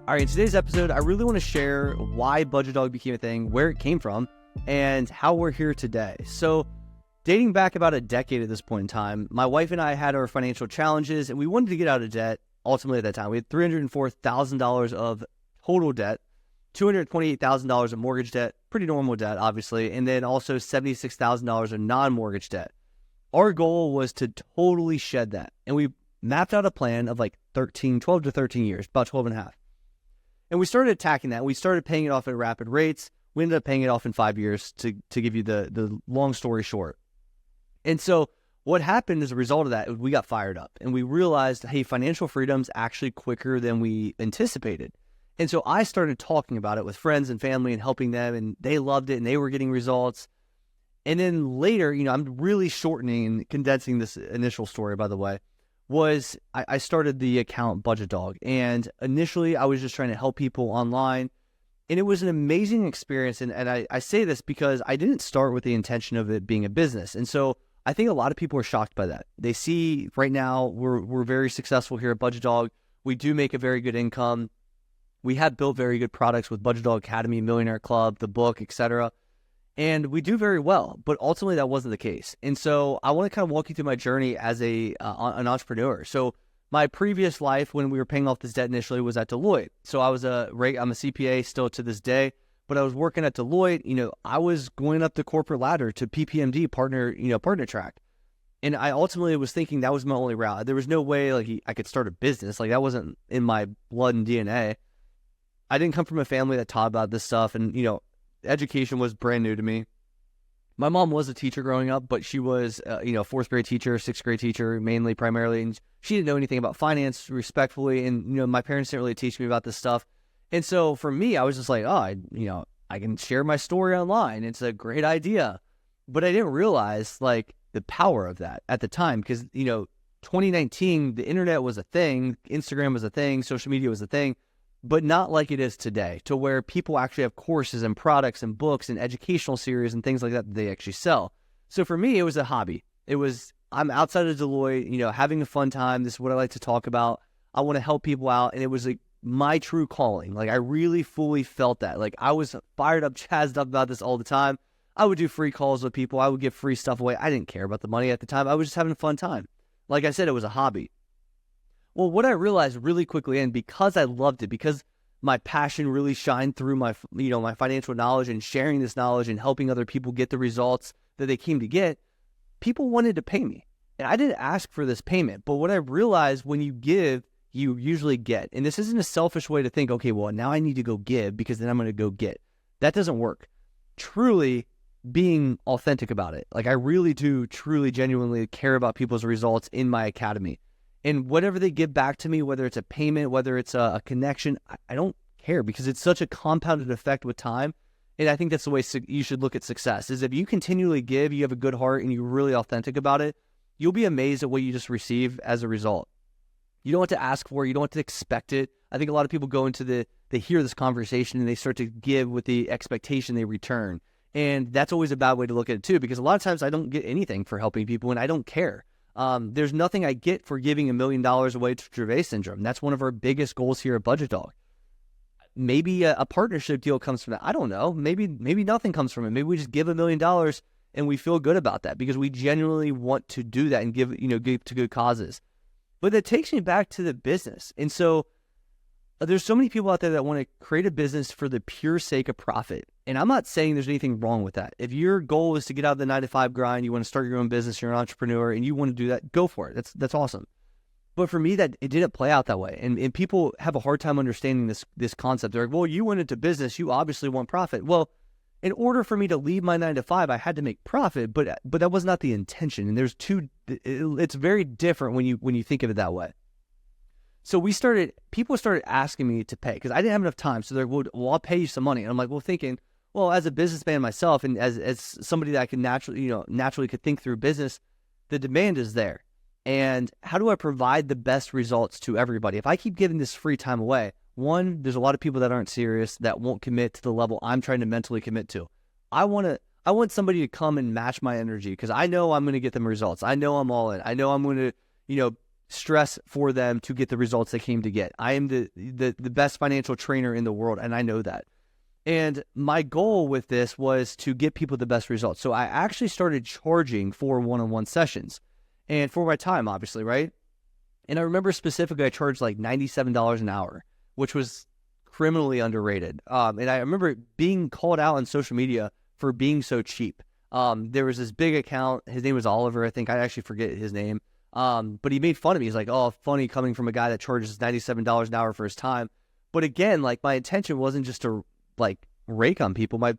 All right, in today's episode, I really want to share why Budgetdog became a thing, where it came from, and how we're here today. So, dating back about a decade at this point in time, my wife and I had our financial challenges, and we wanted to get out of debt. Ultimately, at that time, we had $304,000 of total debt, $228,000 of mortgage debt, pretty normal debt, obviously, and then also $76,000 of non-mortgage debt. Our goal was to totally shed that, and we mapped out a plan of like 12 to 13 years, about 12 and a half. And we started attacking that. We started paying it off at rapid rates. We ended up paying it off in 5 years to give you the long story short. And so what happened as a result of that, we got fired up and we realized, hey, financial freedom's actually quicker than we anticipated. And so I started talking about it with friends and family and helping them, and they loved it and they were getting results. And then later, I'm really shortening and condensing this initial story, by the way, was I started the account Budgetdog. And initially I was just trying to help people online. And it was an amazing experience. And I say this because I didn't start with the intention of it being a business. And so I think a lot of people are shocked by that. They see right now we're very successful here at Budgetdog. We do make a very good income. We have built very good products with Budgetdog Academy, Millionaire Club, the book, etc. And we do very well, but ultimately that wasn't the case. And so I want to kind of walk you through my journey as an entrepreneur. So my previous life, when we were paying off this debt initially, was at Deloitte. So I'm a CPA still to this day, but I was working at Deloitte. I was going up the corporate ladder to PPMD partner track. And I ultimately was thinking that was my only route. There was no way I could start a business. Like, that wasn't in my blood and DNA. I didn't come from a family that taught about this stuff. And, education was brand new to me. My mom was a teacher growing up, but she was, fourth grade teacher, sixth grade teacher, primarily. And she didn't know anything about finance, respectfully. And, my parents didn't really teach me about this stuff. And so for me, I was just like, I can share my story online. It's a great idea. But I didn't realize the power of that at the time, because, 2019, the internet was a thing, Instagram was a thing, social media was a thing, but not like it is today, to where people actually have courses and products and books and educational series and things like that they actually sell. So for me, it was a hobby. I'm outside of Deloitte, having a fun time. This is what I like to talk about. I want to help people out. And it was my true calling. I really fully felt that. I was fired up, jazzed up about this all the time. I would do free calls with people. I would give free stuff away. I didn't care about the money at the time. I was just having a fun time. Like I said, it was a hobby. Well, what I realized really quickly, and because I loved it, because my passion really shined through my financial knowledge and sharing this knowledge and helping other people get the results that they came to get, people wanted to pay me. And I didn't ask for this payment. But what I realized, when you give, you usually get. And this isn't a selfish way to think, okay, well, now I need to go give because then I'm going to go get. That doesn't work. Truly being authentic about it. I really do truly, genuinely care about people's results in my academy. And whatever they give back to me, whether it's a payment, whether it's a connection, I don't care, because it's such a compounded effect with time. And I think that's the way you should look at success, is if you continually give, you have a good heart, and you're really authentic about it, you'll be amazed at what you just receive as a result. You don't have to ask for it. You don't have to expect it. I think a lot of people go into they hear this conversation and they start to give with the expectation they return. And that's always a bad way to look at it too, because a lot of times I don't get anything for helping people and I don't care. There's nothing I get for giving $1 million away to Dravet syndrome. That's one of our biggest goals here at Budgetdog. Maybe a partnership deal comes from that. I don't know. Maybe nothing comes from it. Maybe we just give $1 million and we feel good about that because we genuinely want to do that and give to good causes. But that takes me back to the business. And so there's so many people out there that want to create a business for the pure sake of profit. And I'm not saying there's anything wrong with that. If your goal is to get out of the 9-to-5 grind, you want to start your own business, you're an entrepreneur, and you want to do that, go for it. That's awesome. But for me, that it didn't play out that way. And people have a hard time understanding this concept. They're like, well, you went into business, you obviously want profit. Well, in order for me to leave my 9-to-5, I had to make profit, but that was not the intention. And it's very different when you think of it that way. So people started asking me to pay because I didn't have enough time. So they're, well, I'll pay you some money. And I'm like, thinking, as a businessman myself, and as somebody that I can naturally could think through business, the demand is there. And how do I provide the best results to everybody? If I keep giving this free time away, one, there's a lot of people that aren't serious, that won't commit to the level I'm trying to mentally commit to. I want somebody to come and match my energy because I know I'm going to get them results. I know I'm all in. I know I'm going to, stress for them to get the results they came to get. I am the best financial trainer in the world, and I know that. And my goal with this was to get people the best results. So I actually started charging for one-on-one sessions and for my time, obviously, right? And I remember specifically I charged like $97 an hour, which was criminally underrated. And I remember being called out on social media for being so cheap. There was this big account. His name was Oliver, I think. I actually forget his name. But he made fun of me. He's like, oh, funny coming from a guy that charges $97 an hour for his time. But again, like my intention wasn't just to like rake on people. My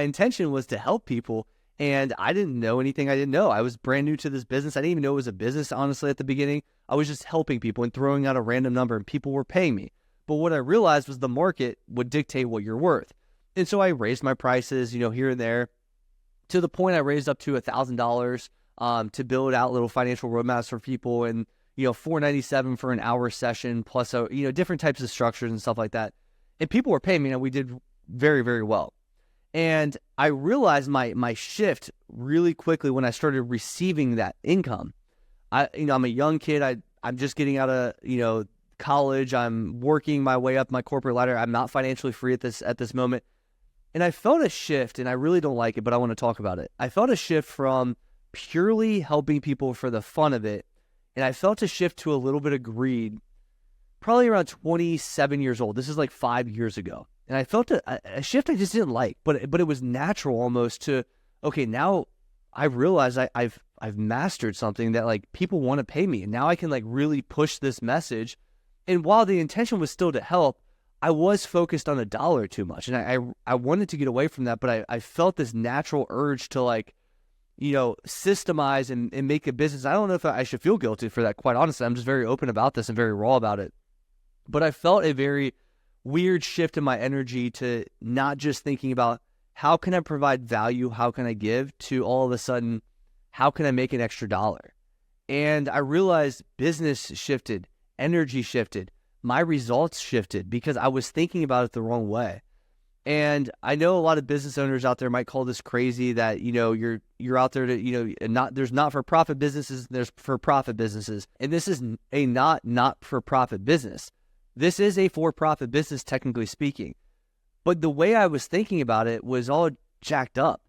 intention was to help people. And I didn't know anything I didn't know. I was brand new to this business. I didn't even know it was a business, honestly, at the beginning. I was just helping people and throwing out a random number, and people were paying me. But what I realized was the market would dictate what you're worth. And so I raised my prices, here and there, to the point I raised up to $1,000 to build out little financial roadmaps for people, and $497 for an hour session, plus different types of structures and stuff like that. And people were paying me, and we did very, very well. And I realized my shift really quickly when I started receiving that income. I'm a young kid. I'm just getting out of college. I'm working my way up my corporate ladder. I'm not financially free at this moment. And I felt a shift, and I really don't like it, but I want to talk about it. I felt a shift from purely helping people for the fun of it, and I felt a shift to a little bit of greed probably around 27 years old. This is like 5 years ago. And I felt a shift I just didn't like, but it was natural almost to, okay, now I realize I've mastered something that like people want to pay me. And now I can like really push this message. And while the intention was still to help, I was focused on a dollar too much. And I wanted to get away from that, but I felt this natural urge to like, systemize and make a business. I don't know if I should feel guilty for that, quite honestly. I'm just very open about this and very raw about it. But I felt a very weird shift in my energy to not just thinking about how can I provide value, how can I give, to all of a sudden, how can I make an extra dollar? And I realized business shifted, energy shifted, my results shifted because I was thinking about it the wrong way. And I know a lot of business owners out there might call this crazy that, you're out there to, there's not-for-profit businesses, there's for-profit businesses. And this is a not-for-profit business. This is a for-profit business, technically speaking. But the way I was thinking about it was all jacked up.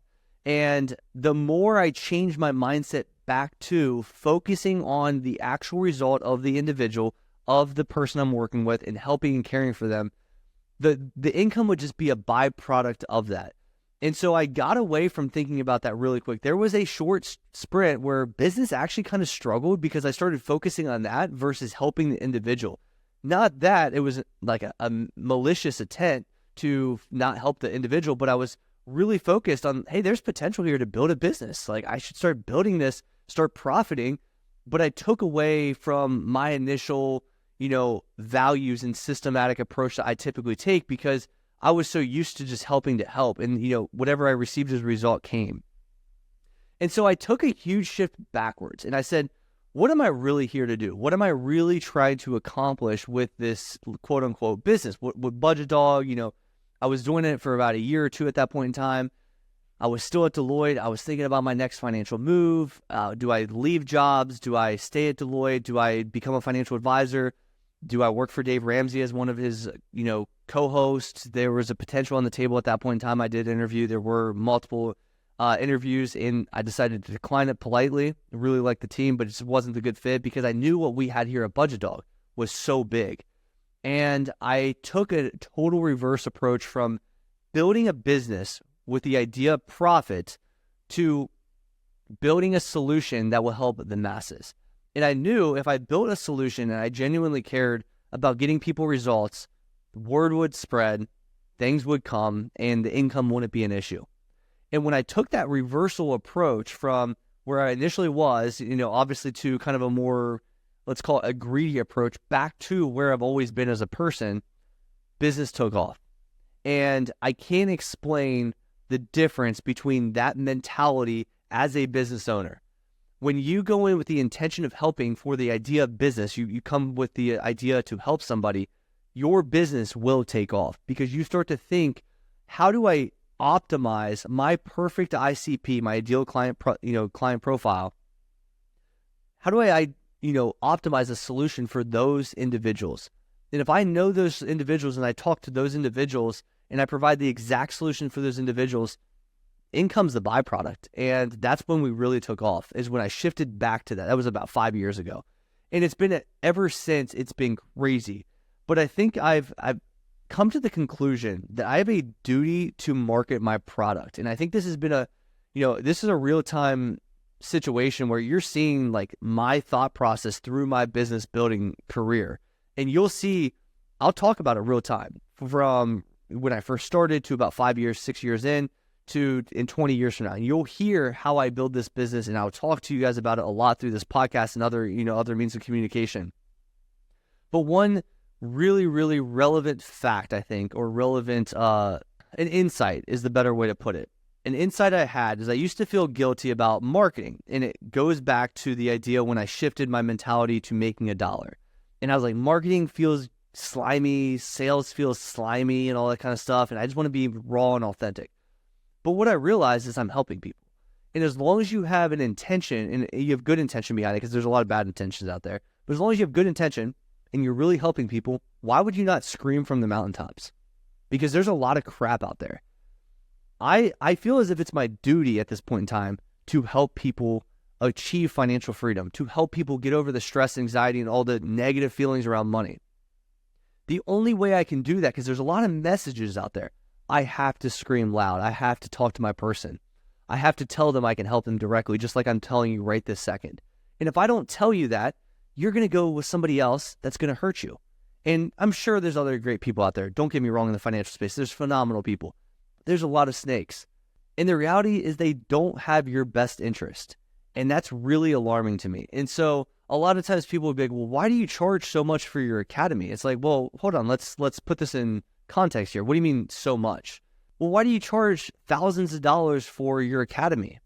And the more I changed my mindset back to focusing on the actual result of the individual, of the person I'm working with, and helping and caring for them, the income would just be a byproduct of that. And so I got away from thinking about that really quick. There was a short sprint where business actually kind of struggled because I started focusing on that versus helping the individual. Not that it was like a malicious intent to not help the individual, but I was really focused on, hey, there's potential here to build a business. Like I should start building this, start profiting. But I took away from my initial, values and systematic approach that I typically take because I was so used to just helping to help. And, whatever I received as a result came. And so I took a huge shift backwards and I said, what am I really here to do? What am I really trying to accomplish with this quote unquote business? With Budgetdog, I was doing it for about a year or two at that point in time. I was still at Deloitte. I was thinking about my next financial move. Do I leave jobs? Do I stay at Deloitte? Do I become a financial advisor? Do I work for Dave Ramsey as one of his, co-hosts? There was a potential on the table at that point in time. I did interview. There were multiple interviews, and I decided to decline it politely. I really liked the team, but it just wasn't the good fit because I knew what we had here at Budgetdog was so big. And I took a total reverse approach from building a business with the idea of profit to building a solution that will help the masses. And I knew if I built a solution and I genuinely cared about getting people results, the word would spread, things would come, and the income wouldn't be an issue. And when I took that reversal approach from where I initially was, obviously to kind of a more, let's call it a greedy approach, back to where I've always been as a person, business took off. And I can't explain the difference between that mentality as a business owner. When you go in with the intention of helping for the idea of business, you come with the idea to help somebody, your business will take off because you start to think, how do I optimize my perfect ICP, my ideal client, client profile? how do I optimize a solution for those individuals? And if I know those individuals and I talk to those individuals and I provide the exact solution for those individuals, income's the byproduct. And that's when we really took off, is when I shifted back to that. That was about 5 years ago. And it's been ever since, it's been crazy. But I think I've come to the conclusion that I have a duty to market my product. And I think this has been this is a real-time situation where you're seeing like my thought process through my business building career. And you'll see, I'll talk about it real time, from when I first started to about 5 years, 6 years in in 20 years from now. And you'll hear how I build this business, and I'll talk to you guys about it a lot through this podcast and other means of communication. But one really, really relevant fact, I think, or relevant, an insight is the better way to put it. An insight I had is I used to feel guilty about marketing, and it goes back to the idea when I shifted my mentality to making $1. And I was like, marketing feels slimy, sales feels slimy and all that kind of stuff, and I just want to be raw and authentic. But what I realized is I'm helping people. And as long as you have an intention, and you have good intention behind it, because there's a lot of bad intentions out there, but as long as you have good intention and you're really helping people, why would you not scream from the mountaintops? Because there's a lot of crap out there. I feel as if it's my duty at this point in time to help people achieve financial freedom, to help people get over the stress, anxiety, and all the negative feelings around money. The only way I can do that, because there's a lot of messages out there, I have to scream loud. I have to talk to my person. I have to tell them I can help them directly, just like I'm telling you right this second. And if I don't tell you that, you're going to go with somebody else that's going to hurt you. And I'm sure there's other great people out there. Don't get me wrong, in the financial space, there's phenomenal people. There's a lot of snakes. And the reality is they don't have your best interest. And that's really alarming to me. And so a lot of times people will be like, well, why do you charge so much for your academy? It's like, well, hold on, let's put this in context here. What do you mean so much? Well, why do you charge thousands of dollars for your academy?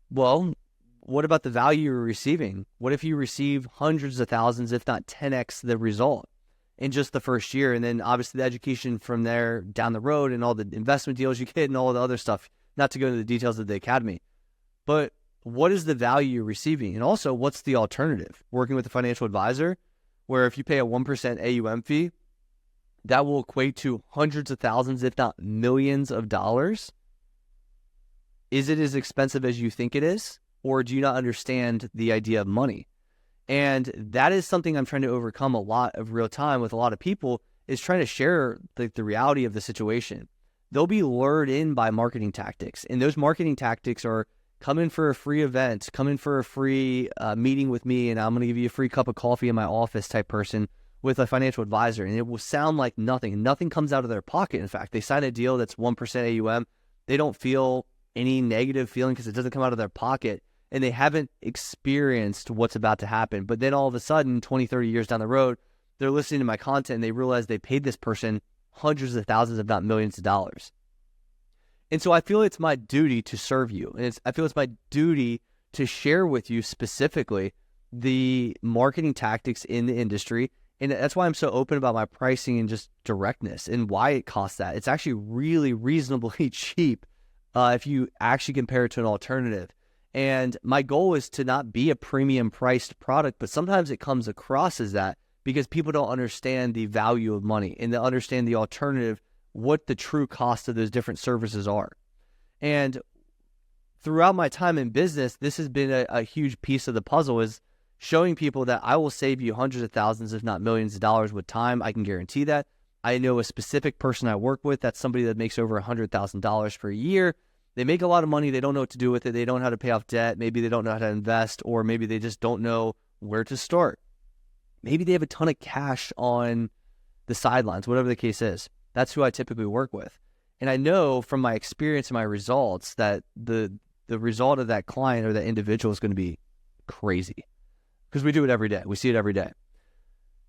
Well, what about the value you're receiving? What if you receive hundreds of thousands, if not 10x the result in just the first year? And then obviously the education from there down the road and all the investment deals you get and all the other stuff, not to go into the details of the academy. But what is the value you're receiving? And also, what's the alternative? Working with a financial advisor, where if you pay a 1% AUM fee, that will equate to hundreds of thousands, if not millions of dollars. Is it as expensive as you think it is? Or do you not understand the idea of money? And that is something I'm trying to overcome a lot of real time with a lot of people, is trying to share the reality of the situation. They'll be lured in by marketing tactics. And those marketing tactics are come in for a free event, come in for a free meeting with me, and I'm going to give you a free cup of coffee in my office type person with a financial advisor. And it will sound like nothing. Nothing comes out of their pocket. In fact, they sign a deal that's 1% AUM. They don't feel any negative feeling because it doesn't come out of their pocket. And they haven't experienced what's about to happen. But then all of a sudden, 20, 30 years down the road, they're listening to my content and they realize they paid this person hundreds of thousands, if not millions of dollars. And so I feel it's my duty to serve you. And I feel it's my duty to share with you specifically the marketing tactics in the industry. And that's why I'm so open about my pricing and just directness and why it costs that. It's actually really reasonably cheap if you actually compare it to an alternative. And my goal is to not be a premium priced product, but sometimes it comes across as that because people don't understand the value of money and they understand the alternative, what the true cost of those different services are. And throughout my time in business, this has been a huge piece of the puzzle, is showing people that I will save you hundreds of thousands, if not millions of dollars with time. I can guarantee that. I know a specific person I work with, that's somebody that makes over $100,000 per year. They make a lot of money. They don't know what to do with it. They don't know how to pay off debt. Maybe they don't know how to invest, or maybe they just don't know where to start. Maybe they have a ton of cash on the sidelines, whatever the case is. That's who I typically work with. And I know from my experience and my results that the result of that client or that individual is going to be crazy, because we do it every day. We see it every day.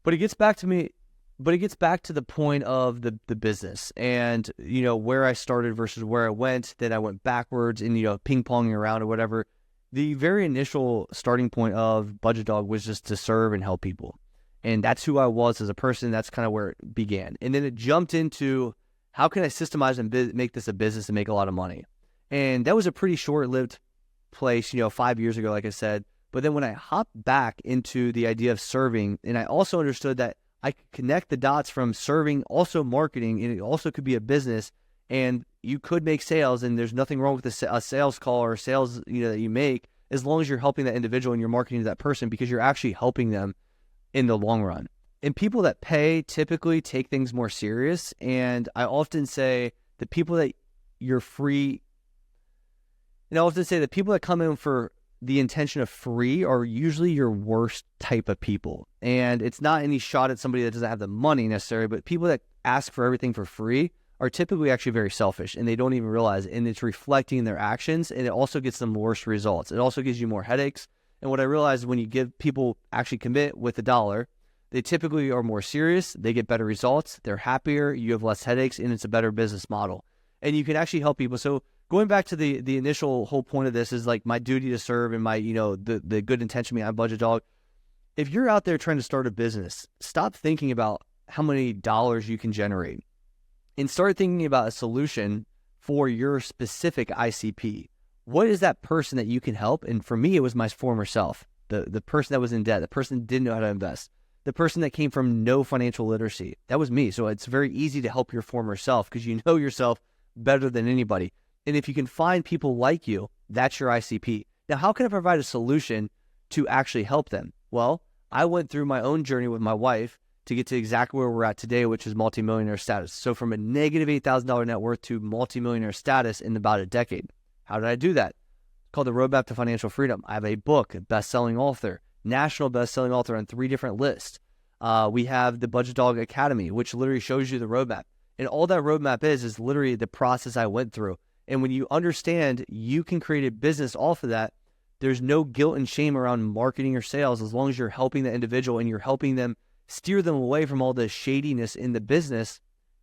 But it gets back to me. But it gets back to the point of the business and, where I started versus where I went. Then I went backwards and, ping-ponging around or whatever. The very initial starting point of Budgetdog was just to serve and help people. And that's who I was as a person. That's kind of where it began. And then it jumped into, how can I systemize and make this a business and make a lot of money? And that was a pretty short-lived place, 5 years ago, like I said. But then when I hopped back into the idea of serving, and I also understood that I could connect the dots from serving, also marketing, and it also could be a business, and you could make sales, and there's nothing wrong with a sales call or sales that you make, as long as you're helping that individual and you're marketing to that person, because you're actually helping them in the long run. And people that pay typically take things more serious. And I often say the people that you're free, I often say the people that come in for the intention of free are usually your worst type of people. And it's not any shot at somebody that doesn't have the money necessarily, but people that ask for everything for free are typically actually very selfish, and they don't even realize it. And it's reflecting in their actions, and it also gets them worse results. It also gives you more headaches. And what I realized is when you give people actually commit with $1, they typically are more serious, they get better results, they're happier, you have less headaches, and it's a better business model. And you can actually help people. So going back to the initial whole point of this is like my duty to serve and my, the good intention behind Budgetdog. If you're out there trying to start a business, stop thinking about how many dollars you can generate and start thinking about a solution for your specific ICP. What is that person that you can help? And for me, it was my former self, the person that was in debt, the person that didn't know how to invest, the person that came from no financial literacy. That was me. So it's very easy to help your former self because you know yourself better than anybody. And if you can find people like you, that's your ICP. Now, how can I provide a solution to actually help them? Well, I went through my own journey with my wife to get to exactly where we're at today, which is multimillionaire status. So from a negative $8,000 net worth to multimillionaire status in about a decade. How did I do that? It's called the Roadmap to Financial Freedom. I have a book, a best-selling author, national best-selling author on 3 different lists. We have the Budgetdog Academy, which literally shows you the roadmap. And all that roadmap is literally the process I went through. And when you understand you can create a business off of that, there's no guilt and shame around marketing or sales as long as you're helping the individual and you're helping them steer them away from all the shadiness in the business.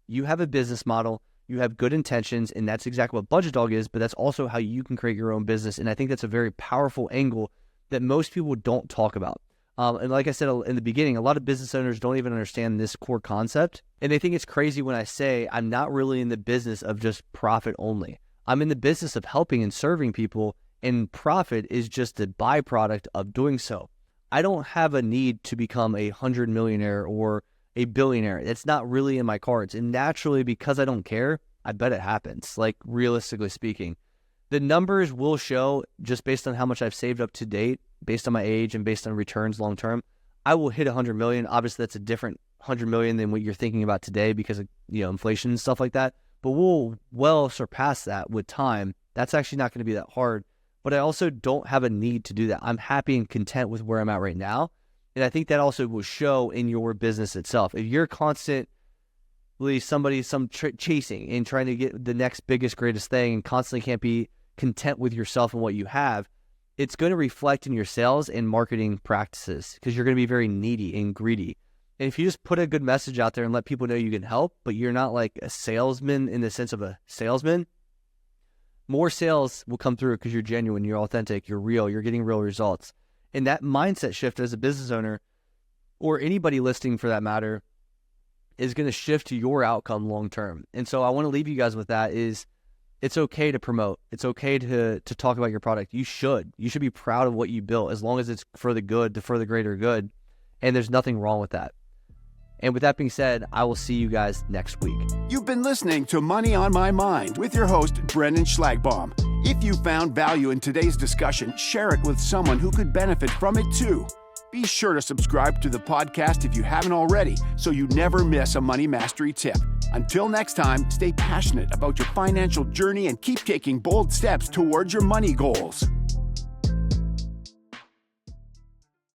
You have a business model, you have good intentions, and that's exactly what Budgetdog is, but that's also how you can create your own business. And I think that's a very powerful angle that most people don't talk about. And like I said in the beginning, a lot of business owners don't even understand this core concept. And they think it's crazy when I say I'm not really in the business of just profit only. I'm in the business of helping and serving people, and profit is just a byproduct of doing so. I don't have a need to become a 100 millionaire or a billionaire. It's not really in my cards. And naturally, because I don't care, I bet it happens, like realistically speaking. The numbers will show just based on how much I've saved up to date, based on my age and based on returns long term. I will hit 100 million. Obviously, that's a different 100 million than what you're thinking about today because of inflation and stuff like that. But we'll well surpass that with time. That's actually not going to be that hard. But I also don't have a need to do that. I'm happy and content with where I'm at right now. And I think that also will show in your business itself. If you're constantly chasing and trying to get the next biggest, greatest thing and constantly can't be content with yourself and what you have, it's going to reflect in your sales and marketing practices because you're going to be very needy and greedy. And if you just put a good message out there and let people know you can help, but you're not like a salesman in the sense of a salesman, more sales will come through because you're genuine, you're authentic, you're real, you're getting real results. And that mindset shift as a business owner, or anybody listening for that matter, is going to shift to your outcome long term. And so I want to leave you guys with that is it's okay to promote. It's okay to talk about your product. You should be proud of what you built as long as it's for the good, for the greater good. And there's nothing wrong with that. And with that being said, I will see you guys next week. You've been listening to Money on My Mind with your host, Brendan Schlagbaum. If you found value in today's discussion, share it with someone who could benefit from it too. Be sure to subscribe to the podcast if you haven't already, so you never miss a money mastery tip. Until next time, stay passionate about your financial journey and keep taking bold steps towards your money goals.